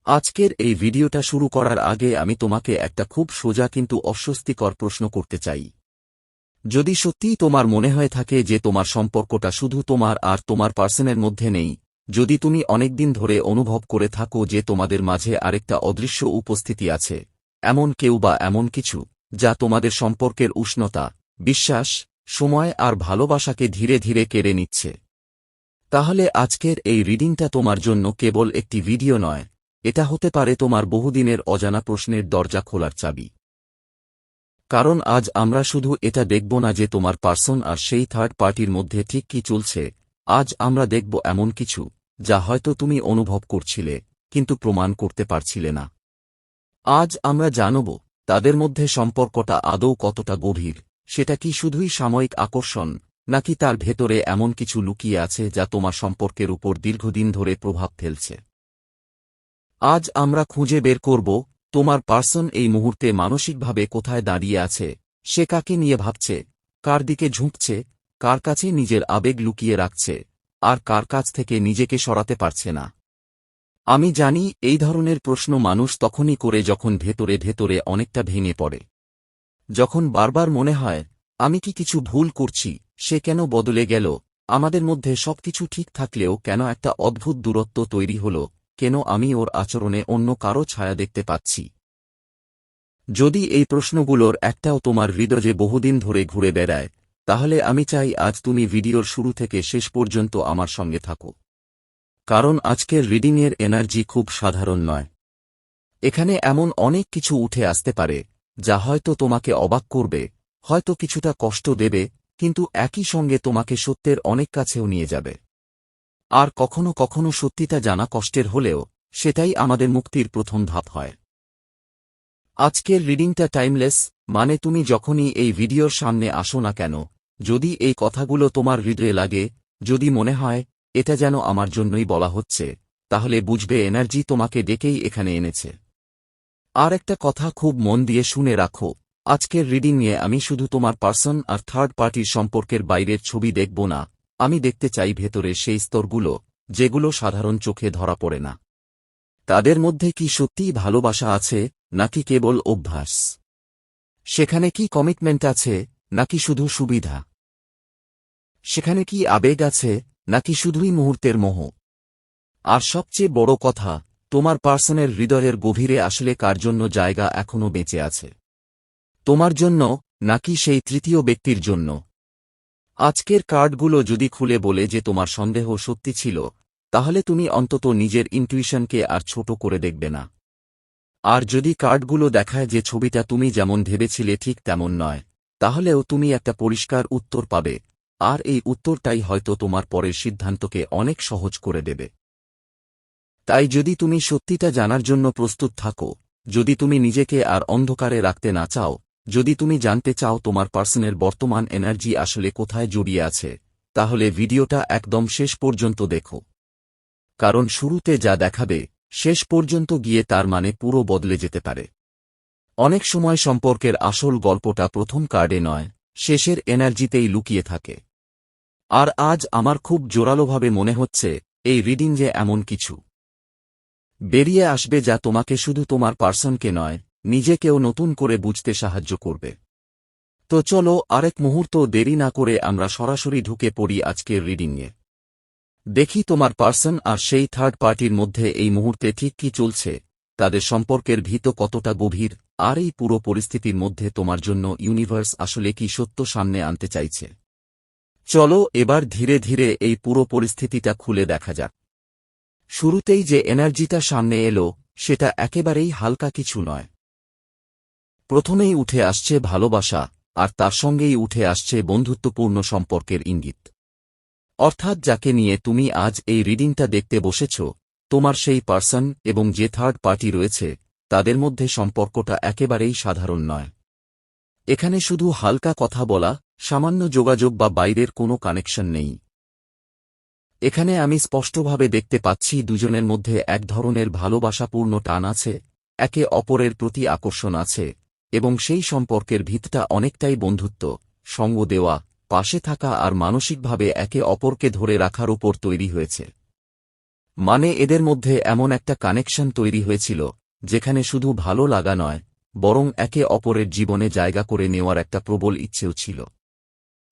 আজকের এই ভিডিওটা শুরু করার আগে আমি তোমাকে একটা খুব সোজা কিন্তু অস্বস্তিকর প্রশ্ন করতে চাই। যদি সত্যিই তোমার মনে হয়ে থাকে যে তোমার সম্পর্কটা শুধু তোমার আর তোমার পার্সনের মধ্যে নেই, যদি তুমি অনেকদিন ধরে অনুভব করে থাকো যে তোমাদের মাঝে আরেকটা অদৃশ্য উপস্থিতি আছে, এমন কেউ বা এমন কিছু যা তোমাদের সম্পর্কের উষ্ণতা, বিশ্বাস, সময় আর ভালোবাসাকে ধীরে ধীরে কেড়ে নিচ্ছে, তাহলে আজকের এই রিডিংটা তোমার জন্য কেবল একটি ভিডিও নয়, এটা হতে পারে তোমার বহুদিনের অজানা প্রশ্নের দরজা খোলার চাবি। কারণ আজ আমরা শুধু এটা দেখব না যে তোমার পার্সন আর সেই থার্ড পার্টির মধ্যে ঠিক কি চলছে, আজ আমরা দেখব এমন কিছু যা হয়তো তুমি অনুভব করছিলে কিন্তু প্রমাণ করতে পারছিলে না। আজ আমরা জানব তাদের মধ্যে সম্পর্কটা আদৌ কতটা গভীর, সেটা কি শুধুই সাময়িক আকর্ষণ, নাকি তার ভেতরে এমন কিছু লুকিয়ে আছে যা তোমার সম্পর্কের উপর দীর্ঘদিন ধরে প্রভাব ফেলছে। আজ আমরা খুঁজে বের করব তোমার পার্সন এই মুহূর্তে মানসিকভাবে কোথায় দাঁড়িয়ে আছে, সে কাকে নিয়ে ভাবছে, কার দিকে ঝুঁকছে, কার কাছে নিজের আবেগ লুকিয়ে রাখছে, আর কার কাছ থেকে নিজেকে সরাতে পারছে না। আমি জানি এই ধরনের প্রশ্ন মানুষ তখনই করে যখন ভেতরে ভেতরে অনেকটা ভেঙে পড়ে, যখন বারবার মনে হয় আমি কি কিছু ভুল করছি, সে কেন বদলে গেল, আমাদের মধ্যে সবকিছু ঠিক থাকলেও কেন একটা অদ্ভুত দূরত্ব তৈরি হল, কেন আমি ওর আচরণে অন্য কারো ছায়া দেখতে পাচ্ছি। যদি এই প্রশ্নগুলোর একটাও তোমার হৃদয়ে বহুদিন ধরে ঘুরে বেড়ায়, তাহলে আমি চাই আজ তুমি ভিডিওর শুরু থেকে শেষ পর্যন্ত আমার সঙ্গে থাকো। কারণ আজকের রিডিংয়ের এনার্জি খুব সাধারণ নয়। এখানে এমন অনেক কিছু উঠে আসতে পারে যা হয়তো তোমাকে অবাক করবে, হয়তো কিছুটা কষ্ট দেবে, কিন্তু একই সঙ্গে তোমাকে সত্যের অনেক কাছেও নিয়ে যাবে। আর কখনো কখনো সত্যিটা জানা কষ্টের হলেও সেটাই আমাদের মুক্তির প্রথম ধাপ হয়। আজকের রিডিংটা টাইমলেস, মানে তুমি যখনই এই ভিডিওর সামনে আসো না কেন, যদি এই কথাগুলো তোমার হৃদয়ে লাগে, যদি মনে হয় এটা যেন আমার জন্যই বলা হচ্ছে, তাহলে বুঝবে এনার্জি তোমাকে ডেকেই এখানে এনেছে। আর একটা কথা খুব মন দিয়ে শুনে রাখো, আজকের রিডিং নিয়ে আমি শুধু তোমার পার্সন আর থার্ড পার্টির সম্পর্কের বাইরের ছবি দেখব না, আমি দেখতে চাই ভেতরে সেই স্তরগুলো যেগুলো সাধারণ চোখে ধরা পড়ে না। তাদের মধ্যে কি সত্যিই ভালোবাসা আছে, নাকি কেবল অভ্যাস? সেখানে কি কমিটমেন্ট আছে, নাকি শুধু সুবিধা? সেখানে কি আবেগ আছে, নাকি শুধুই মুহূর্তের মোহ? আর সবচেয়ে বড় কথা, তোমার পার্সনের হৃদয়ের গভীরে আসলে কার জন্য জায়গা এখনও বেঁচে আছে? তোমার জন্য, নাকি সেই তৃতীয় ব্যক্তির জন্য? আজকের কার্ডগুলো যদি খুলে বলে যে তোমার সন্দেহ সত্যি ছিল, তাহলে তুমি অন্তত নিজের ইনটুইশনকে আর ছোট করে দেখবে না। আর যদি কার্ডগুলো দেখায় যে ছবিটা তুমি যেমন ভেবেছিলে ঠিক তেমন নয়, তাহলেও তুমি একটা পরিষ্কার উত্তর পাবে, আর এই উত্তরটাই হয়তো তোমার পরের সিদ্ধান্তকে অনেক সহজ করে দেবে। তাই যদি তুমি সত্যিটা জানার জন্য প্রস্তুত থাকো, যদি তুমি নিজেকে আর অন্ধকারে রাখতে না চাও, যদি তুমি জানতে চাও তোমার পার্সনের বর্তমান এনার্জি আসলে কোথায় জড়িয়ে আছে, তাহলে ভিডিওটা একদম শেষ পর্যন্ত দেখো। কারণ শুরুতে যা দেখাবে, শেষ পর্যন্ত গিয়ে তার মানে পুরো বদলে যেতে পারে। অনেক সময় সম্পর্কের আসল গল্পটা প্রথম কার্ডে নয়, শেষের এনার্জিতেই লুকিয়ে থাকে। আর আজ আমার খুব জোরালোভাবে মনে হচ্ছে এই রিডিং যে এমন কিছু বেরিয়ে আসবে যা তোমাকে শুধু তোমার পার্সনকে নয়, নিজেকেও নতুন করে বুঝতে সাহায্য করবে। তো চলো আরেক মুহূর্ত দেরি না করে আমরা সরাসরি ঢুকে পড়ি আজকের রিডিংয়ে। দেখি তোমার পার্সন আর সেই থার্ড পার্টির মধ্যে এই মুহূর্তে ঠিক কি চলছে, তাদের সম্পর্কের ভিত কতটা গভীর, আর এই পুরো পরিস্থিতির মধ্যে তোমার জন্য ইউনিভার্স আসলে কি সত্য সামনে আনতে চাইছে। চলো এবার ধীরে ধীরে এই পুরো পরিস্থিতিটা খুলে দেখা যাক। শুরুতেই যে এনার্জিটা সামনে এলো, সেটা একেবারেই হালকা কিছু নয়। প্রথমেই উঠে আসছে ভালোবাসা, আর তার সঙ্গেই উঠে আসছে বন্ধুত্বপূর্ণ সম্পর্কের ইঙ্গিত। অর্থাৎ যাকে নিয়ে তুমি আজ এই রিডিংটা দেখতে বসেছ, তোমার সেই পার্সন এবং যে থার্ড পার্টি রয়েছে, তাদের মধ্যে সম্পর্কটা একেবারেই সাধারণ নয়। এখানে শুধু হালকা কথা বলা, সামান্য যোগাযোগ বা বাইরের কোনো কানেকশন নেই। এখানে আমি স্পষ্টভাবে দেখতে পাচ্ছি দুজনের মধ্যে এক ধরনের ভালোবাসাপূর্ণ টান আছে, একে অপরের প্রতি আকর্ষণ আছে, এবং সেই সম্পর্কের ভিতটা অনেকটাই বন্ধুত্ব, সঙ্গ দেওয়া, পাশে থাকা আর মানসিকভাবে একে অপরকে ধরে রাখার উপর তৈরি হয়েছে। মানে এদের মধ্যে এমন একটা কানেকশন তৈরি হয়েছিল যেখানে শুধু ভালো লাগা নয়, বরং একে অপরের জীবনে জায়গা করে নেওয়ার একটা প্রবল ইচ্ছেও ছিল।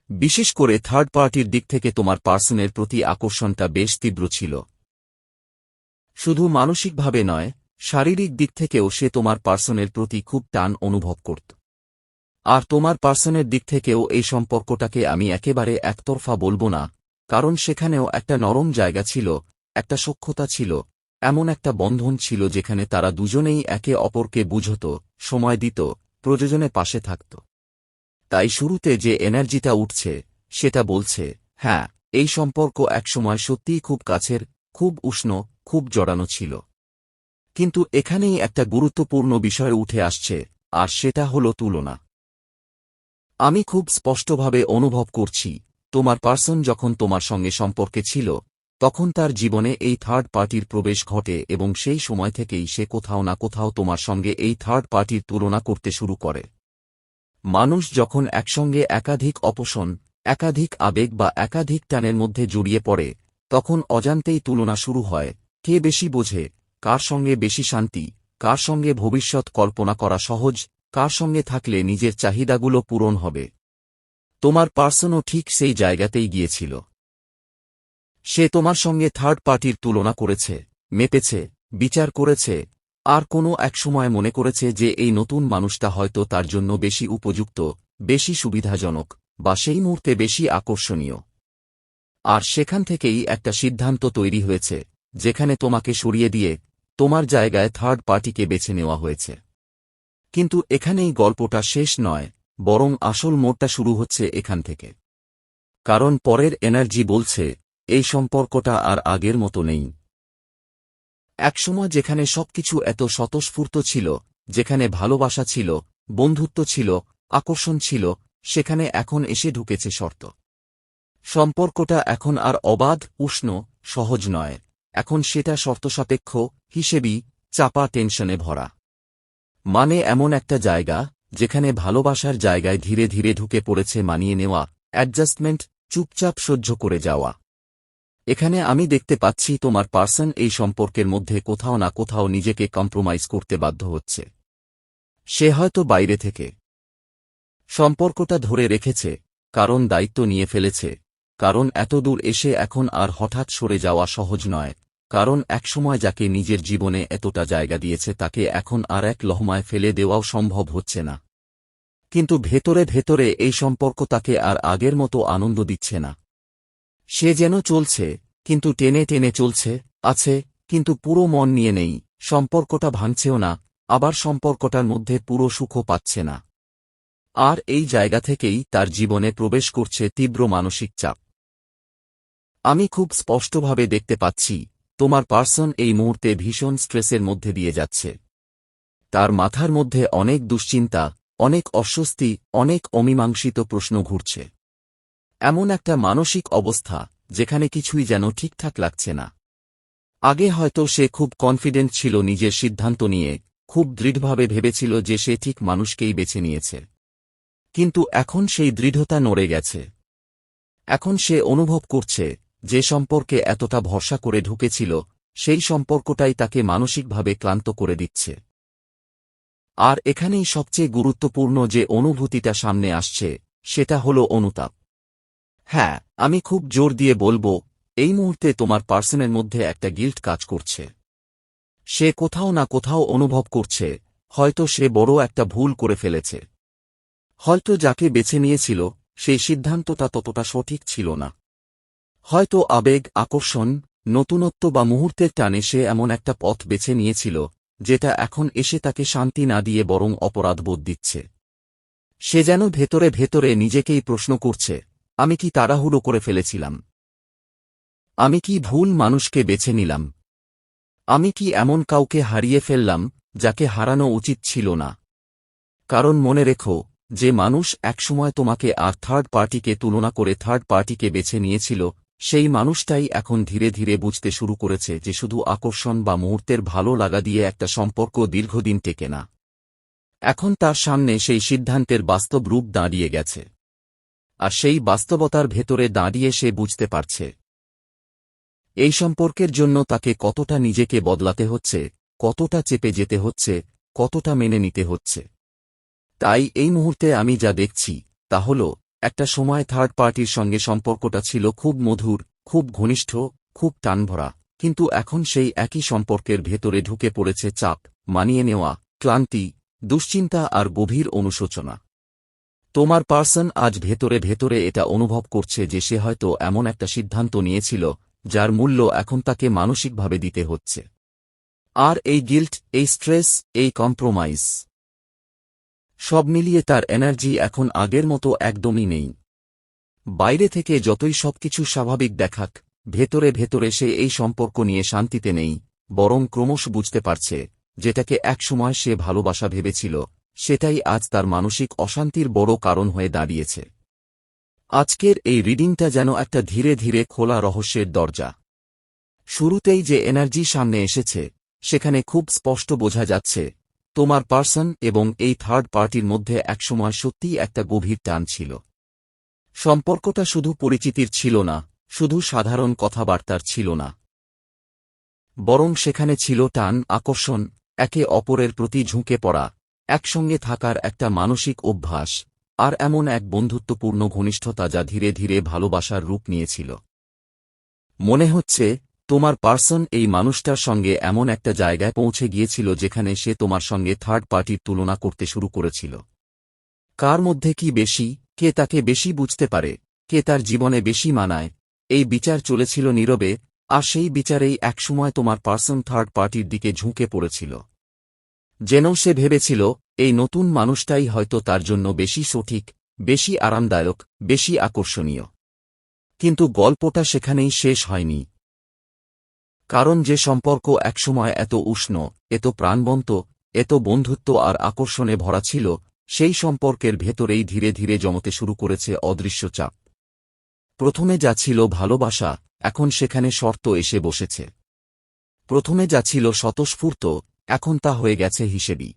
বিশেষ করে থার্ড পার্টির দিক থেকে তোমার পার্সনের প্রতি আকর্ষণটা বেশ তীব্র ছিল। শুধু মানসিকভাবে নয়, শারীরিক দিক থেকেও সে তোমার পার্সনের প্রতি খুব টান অনুভব করত। আর তোমার পার্সনের দিক থেকেও এই সম্পর্কটাকে আমি একেবারে একতরফা বলবো না, কারণ সেখানেও একটা নরম জায়গা ছিল, একটা সখ্যতা ছিল, এমন একটা বন্ধন ছিল যেখানে তারা দুজনেই একে অপরকে বুঝত, সময় দিত, প্রয়োজনে পাশে থাকত। তাই শুরুতে যে এনার্জিটা উঠছে সেটা বলছে, হ্যাঁ, এই সম্পর্ক একসময় সত্যিই খুব কাছের, খুব উষ্ণ, খুব জড়ানো ছিল। কিন্তু এখানেই একটা গুরুত্বপূর্ণ বিষয় উঠে আসছে, আর সেটা হলো তুলনা। আমি খুব স্পষ্টভাবে অনুভব করছি, তোমার পার্সন যখন তোমার সঙ্গে সম্পর্কে ছিল, তখন তার জীবনে এই থার্ড পার্টির প্রবেশ ঘটে এবং সেই সময় থেকেই সে কোথাও না কোথাও তোমার সঙ্গে এই থার্ড পার্টির তুলনা করতে শুরু করে। মানুষ যখন একসঙ্গে একাধিক অপশন, একাধিক আবেগ বা একাধিক টানের মধ্যে জড়িয়ে পড়ে, তখন অজান্তেই তুলনা শুরু হয়, কে বেশি বোঝে, কার সঙ্গে বেশি শান্তি, কার সঙ্গে ভবিষ্যৎ কল্পনা করা সহজ, কার সঙ্গে থাকলে নিজের চাহিদাগুলো পূরণ হবে। তোমার পার্সনও ঠিক সেই জায়গাতেই গিয়েছিল। সে তোমার সঙ্গে থার্ড পার্টির তুলনা করেছে, মেপেছে, বিচার করেছে, আর কোনো এক সময় মনে করেছে যে এই নতুন মানুষটা হয়তো তার জন্য বেশি উপযুক্ত, বেশি সুবিধাজনক, বা সেই মুহূর্তে বেশি আকর্ষণীয়। আর সেখান থেকেই একটা সিদ্ধান্ত তৈরি হয়েছে, যেখানে তোমাকে সরিয়ে দিয়ে তোমার জায়গায় থার্ড পার্টিকে বেছে নেওয়া হয়েছে। কিন্তু এখানেই গল্পটা শেষ নয়, বরং আসল মোড়টা শুরু হচ্ছে এখান থেকে। কারণ পরের এনার্জি বলছে, এই সম্পর্কটা আর আগের মতো নেই। একসময় যেখানে সবকিছু এত স্বতঃস্ফূর্ত ছিল, যেখানে ভালোবাসা ছিল, বন্ধুত্ব ছিল, আকর্ষণ ছিল, সেখানে এখন এসে ঢুকেছে শর্ত। সম্পর্কটা এখন আর অবাধ, উষ্ণ, সহজ নয়, এখন সেটা শর্তসাপেক্ষ, হিসেবি, চাপা, টেনশনে ভরা। মানে এমন একটা জায়গা যেখানে ভালোবাসার জায়গায় ধীরে ধীরে ঢুকে পড়েছে মানিয়ে নেওয়া, অ্যাডজাস্টমেন্ট, চুপচাপ সহ্য করে যাওয়া। এখানে আমি দেখতে পাচ্ছি তোমার পার্সন এই সম্পর্কের মধ্যে কোথাও না কোথাও নিজেকে কম্প্রোমাইজ করতে বাধ্য হচ্ছে। সে হয়তো বাইরে থেকে সম্পর্কটা ধরে রেখেছে, কারণ দায়িত্ব নিয়ে ফেলেছে, কারণ এতদূর এসে এখন আর হঠাৎ সরে যাওয়া সহজ নয়, কারণ একসময় যাকে নিজের জীবনে এতটা জায়গা দিয়েছে তাকে এখন আর এক লহমায় ফেলে দেওয়াও সম্ভব হচ্ছে না। কিন্তু ভেতরে ভেতরে এই সম্পর্ক তাকে আর আগের মতো আনন্দ দিচ্ছে না। সে যেন চলছে, কিন্তু টেনে টেনে চলছে, আছে, কিন্তু পুরো মন নিয়ে নেই, সম্পর্কটা ভাঙছেও না, আবার সম্পর্কটার মধ্যে পুরো সুখও পাচ্ছে না। আর এই জায়গা থেকেই তার জীবনে প্রবেশ করছে তীব্র মানসিক চাপ। আমি খুব স্পষ্টভাবে দেখতে পাচ্ছি, তোমার পার্সন এই মুহূর্তে ভীষণ স্ট্রেসের মধ্যে দিয়ে যাচ্ছে। তার মাথার মধ্যে অনেক দুশ্চিন্তা, অনেক অস্বস্তি, অনেক অমীমাংসিত প্রশ্ন ঘুরছে। এমন একটা মানসিক অবস্থা যেখানে কিছুই যেন ঠিকঠাক লাগছে না। আগে হয়তো সে খুব কনফিডেন্ট ছিল নিজের সিদ্ধান্ত নিয়ে, খুব দৃঢ়ভাবে ভেবেছিল যে সে ঠিক মানুষকেই বেছে নিয়েছে। কিন্তু এখন সেই দৃঢ়তা নড়ে গেছে। এখন সে অনুভব করছে, যে সম্পর্কে এতটা ভরসা করে ঢুকেছিল, সেই সম্পর্কটাই তাকে মানসিকভাবে ক্লান্ত করে দিচ্ছে। আর এখানেই সবচেয়ে গুরুত্বপূর্ণ যে অনুভূতিটা সামনে আসছে, সেটা হলো অনুতাপ। হ্যাঁ, আমি খুব জোর দিয়ে বলবো, এই মুহূর্তে তোমার পার্সনের মধ্যে একটা গিল্ট কাজ করছে। সে কোথাও না কোথাও অনুভব করছে, হয়তো সে বড় একটা ভুল করে ফেলেছে। হয়তো যাকে বেছে নিয়েছিল, সেই সিদ্ধান্তটা ততটা সঠিক ছিল না। হয়তো আবেগ, আকর্ষণ, নতুনত্ব বা মুহূর্তের টানে সে এমন একটা পথ বেছে নিয়েছিল, যেটা এখন এসে তাকে শান্তি না দিয়ে বরং অপরাধবোধ দিচ্ছে। সে যেন ভেতরে ভেতরে নিজেকেই প্রশ্ন করছে, আমি কি তাড়াহুড়ো করে ফেলেছিলাম? আমি কি ভুল মানুষকে বেছে নিলাম? আমি কি এমন কাউকে হারিয়ে ফেললাম, যাকে হারানো উচিত ছিল না? কারণ মনে রেখো, যে মানুষ একসময় তোমাকে আর থার্ড পার্টিকে তুলনা করে থার্ড পার্টিকে বেছে নিয়েছিল, সেই মানুষটাই এখন ধীরে ধীরে বুঝতে শুরু করেছে যে শুধু আকর্ষণ বা মুহূর্তের ভালো লাগা দিয়ে একটা সম্পর্ক দীর্ঘদিন টেকে না। এখন তার সামনে সেই সিদ্ধান্তের বাস্তব রূপ দাঁড়িয়ে গেছে। আর সেই বাস্তবতার ভেতরে দাঁড়িয়ে সে বুঝতে পারছে, এই সম্পর্কের জন্য তাকে কতটা নিজেকে বদলাতে হচ্ছে, কতটা চেপে যেতে হচ্ছে, কতটা মেনে নিতে হচ্ছে। তাই এই মুহূর্তে আমি যা দেখছি তা হল, একটা সময় থার্ড পার্টির সঙ্গে সম্পর্কটা ছিল খুব মধুর, খুব ঘনিষ্ঠ, খুব টানভরা, কিন্তু এখন সেই একই সম্পর্কের ভেতরে ঢুকে পড়েছে চাপ, মানিয়ে নেওয়া, ক্লান্তি, দুশ্চিন্তা আর গভীর অনুশোচনা। তোমার পার্সন আজ ভেতরে ভেতরে এটা অনুভব করছে যে সে হয়তো এমন একটা সিদ্ধান্ত নিয়েছিল যার মূল্য এখন তাকে মানসিকভাবে দিতে হচ্ছে। আর এই গিল্ট, এই স্ট্রেস, এই কম্প্রোমাইজ, সব মিলিয়ে তার এনার্জি এখন আগের মতো একদমই নেই। বাইরে থেকে যতই সবকিছু স্বাভাবিক দেখাক, ভেতরে ভেতরে সে এই সম্পর্ক নিয়ে শান্তিতে নেই, বরং ক্রমশ বুঝতে পারছে যেটাকে একসময় সে ভালোবাসা ভেবেছিল সেটাই আজ তার মানসিক অশান্তির বড় কারণ হয়ে দাঁড়িয়েছে। আজকের এই রিডিংটা যেন একটা ধীরে ধীরে খোলা রহস্যের দরজা। শুরুতেই যে এনার্জি সামনে এসেছে সেখানে খুব স্পষ্ট বোঝা যাচ্ছে তোমার পার্সন এবং এই থার্ড পার্টির মধ্যে একসময় সত্যিই একটা গভীর টান ছিল। সম্পর্কটা শুধু পরিচিতির ছিল না, শুধু সাধারণ কথাবার্তার ছিল না, বরং সেখানে ছিল টান, আকর্ষণ, একে অপরের প্রতি ঝুঁকে পড়া, একসঙ্গে থাকার একটা মানসিক অভ্যাস, আর এমন এক বন্ধুত্বপূর্ণ ঘনিষ্ঠতা যা ধীরে ধীরে ভালোবাসার রূপ নিয়েছিল। মনে হচ্ছে তোমার পার্সন এই মানুষটার সঙ্গে এমন একটা জায়গায় পৌঁছে গিয়েছিল যেখানে সে তোমার সঙ্গে থার্ড পার্টির তুলনা করতে শুরু করেছিল। কার মধ্যে কি বেশি, কে তাকে বেশি বুঝতে পারে, কে তার জীবনে বেশি মানায়, এই বিচার চলেছিল নীরবে, আর সেই বিচারেই একসময় তোমার পার্সন থার্ড পার্টির দিকে ঝুঁকে পড়েছিল। যেন সে ভেবেছিল এই নতুন মানুষটাই হয়তো তার জন্য বেশি সঠিক, বেশি আরামদায়ক, বেশি আকর্ষণীয়। কিন্তু গল্পটা সেখানেই শেষ হয়নি। কারণ যে সম্পর্ক একসময় এত উষ্ণ, এত প্রাণবন্ত, এত বন্ধুত্ব আর আকর্ষণে ভরা ছিল, সেই সম্পর্কের ভেতরেই ধীরে ধীরে জমতে শুরু করেছে অদৃশ্য চাপ। প্রথমে যা ছিল ভালোবাসা, এখন সেখানে শর্ত এসে বসেছে। প্রথমে যা ছিল স্বতঃস্ফূর্ত, এখন তা হয়ে গেছে হিসেবি।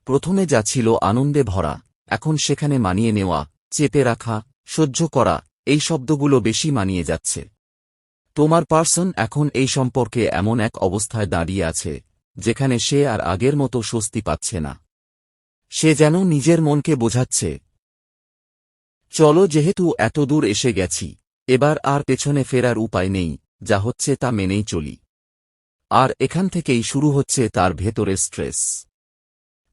প্রথমে যা ছিল আনন্দে ভরা, এখন সেখানে মানিয়ে নেওয়া, চেপে রাখা, সহ্য করা, এই শব্দগুলো বেশি মানিয়ে যাচ্ছে। তোমার পার্সন এখন এই সম্পর্কে এমন এক অবস্থায় দাঁড়িয়ে আছে যেখানে সে আর আগের মতো স্বস্তি পাচ্ছে না। সে যেন নিজের মনকে বোঝাচ্ছে, চলো, যেহেতু এত দূর এসে গেছি, এবার আর পেছনে ফেরার উপায় নেই, যা হচ্ছে তা মেনেই চলি। আর এখান থেকেই শুরু হচ্ছে তার ভেতরের স্ট্রেস।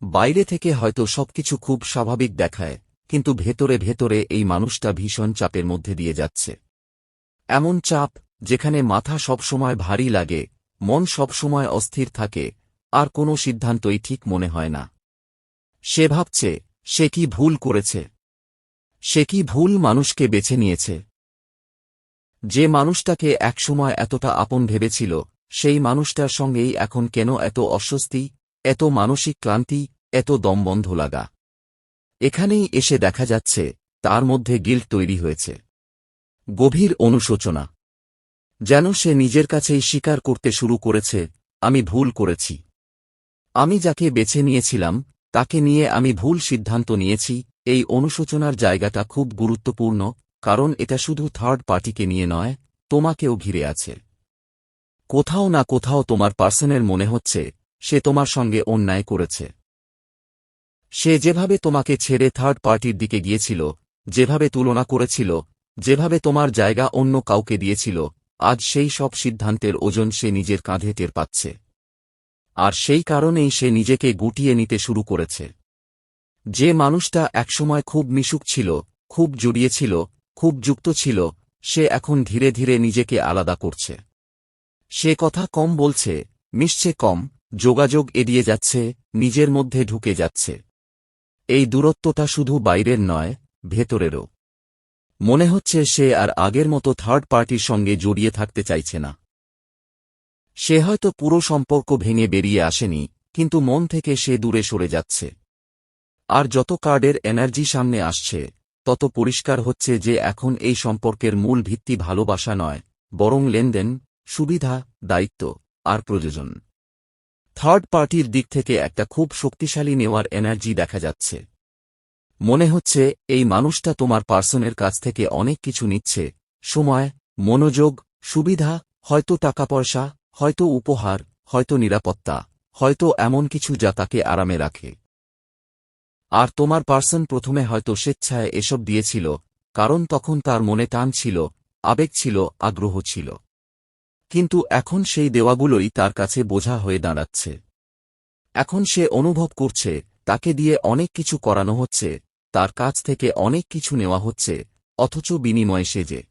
বাইরে থেকে হয়তো সবকিছু খুব স্বাভাবিক দেখায়, কিন্তু ভেতরে ভেতরে এই মানুষটা ভীষণ চাপের মধ্যে দিয়ে যাচ্ছে। এমন চাপ যেখানে মাথা সবসময় ভারী লাগে, মন সবসময় অস্থির থাকে, আর কোনো সিদ্ধান্তই ঠিক মনে হয় না। সে ভাবছে সে কি ভুল করেছে, সে কি ভুল মানুষকে বেছে নিয়েছে। যে মানুষটাকে একসময় এতটা আপন ভেবেছিল, সেই মানুষটার সঙ্গেই এখন কেন এত অস্বস্তি, এত মানসিক ক্লান্তি, এত দমবন্ধ লাগা। এখানেই এসে দেখা যাচ্ছে তার মধ্যে গিল্ট তৈরি হয়েছে, গভীর অনুশোচনা। যেন সে নিজের কাছেই স্বীকার করতে শুরু করেছে, আমি ভুল করেছি। আমি যাকে বেছে নিয়েছিলাম তাকে নিয়ে আমি ভুল সিদ্ধান্ত নিয়েছি। এই অনুশোচনার জায়গাটা খুব গুরুত্বপূর্ণ, কারণ এটা শুধু থার্ড পার্টিকে নিয়ে নয়, তোমাকেও ঘিরে আছে। কোথাও না কোথাও তোমার পার্সনের মনে হচ্ছে সে তোমার সঙ্গে অন্যায় করেছে। সে যেভাবে তোমাকে ছেড়ে থার্ড পার্টির দিকে গিয়েছিল, যেভাবে তুলনা করেছিল, যেভাবে তোমার জায়গা অন্য কাউকে দিয়েছিল, আজ সেই সব সিদ্ধান্তের ওজন সে নিজের কাঁধে টের পাচ্ছে। আর সেই কারণেই সে নিজেকে গুটিয়ে নিতে শুরু করেছে। যে মানুষটা একসময় খুব মিশুক ছিল, খুব জড়িয়ে ছিল, খুব যুক্ত ছিল, সে এখন ধীরে ধীরে নিজেকে আলাদা করছে। সে কথা কম বলছে, মিশছে কম, যোগাযোগ এড়িয়ে যাচ্ছে, নিজের মধ্যে ঢুকে যাচ্ছে। এই দূরত্বটা শুধু বাইরের নয়, ভেতরেরও। মনে হচ্ছে সে আর আগের মতো থার্ড পার্টির সঙ্গে জড়িয়ে থাকতে চাইছে না। সে হয়তো পুরো সম্পর্ক ভেঙে বেরিয়ে আসেনি, কিন্তু মন থেকে সে দূরে সরে যাচ্ছে। আর যত কার্ডের এনার্জি সামনে আসছে, তত পরিষ্কার হচ্ছে যে এখন এই সম্পর্কের মূল ভিত্তি ভালোবাসা নয়, বরং লেনদেন, সুবিধা, দায়িত্ব আর প্রয়োজন। থার্ড পার্টির দিক থেকে একটা খুব শক্তিশালী নেওয়ার এনার্জি দেখা যাচ্ছে। মনে হচ্ছে এই মানুষটা তোমার পার্সনের কাছ থেকে অনেক কিছু নিচ্ছে, সময়, মনোযোগ, সুবিধা, হয়তো টাকা পয়সা, হয়তো উপহার, হয়তো নিরাপত্তা, হয়তো এমন কিছু যা তাকে আরামে রাখে। আর তোমার পার্সন প্রথমে হয়তো স্বেচ্ছায় এসব দিয়েছিল, কারণ তখন তার মনে টান ছিল, আবেগ ছিল, আগ্রহ ছিল। কিন্তু এখন সেই দেওয়াগুলোই তার কাছে বোঝা হয়ে দাঁড়াচ্ছে। এখন সে অনুভব করছে, তাকে দিয়ে অনেক কিছু করানো হচ্ছে, তার কাছ থেকে অনেক কিছু নেওয়া হচ্ছে, অথচ বিনিময়ে সে যে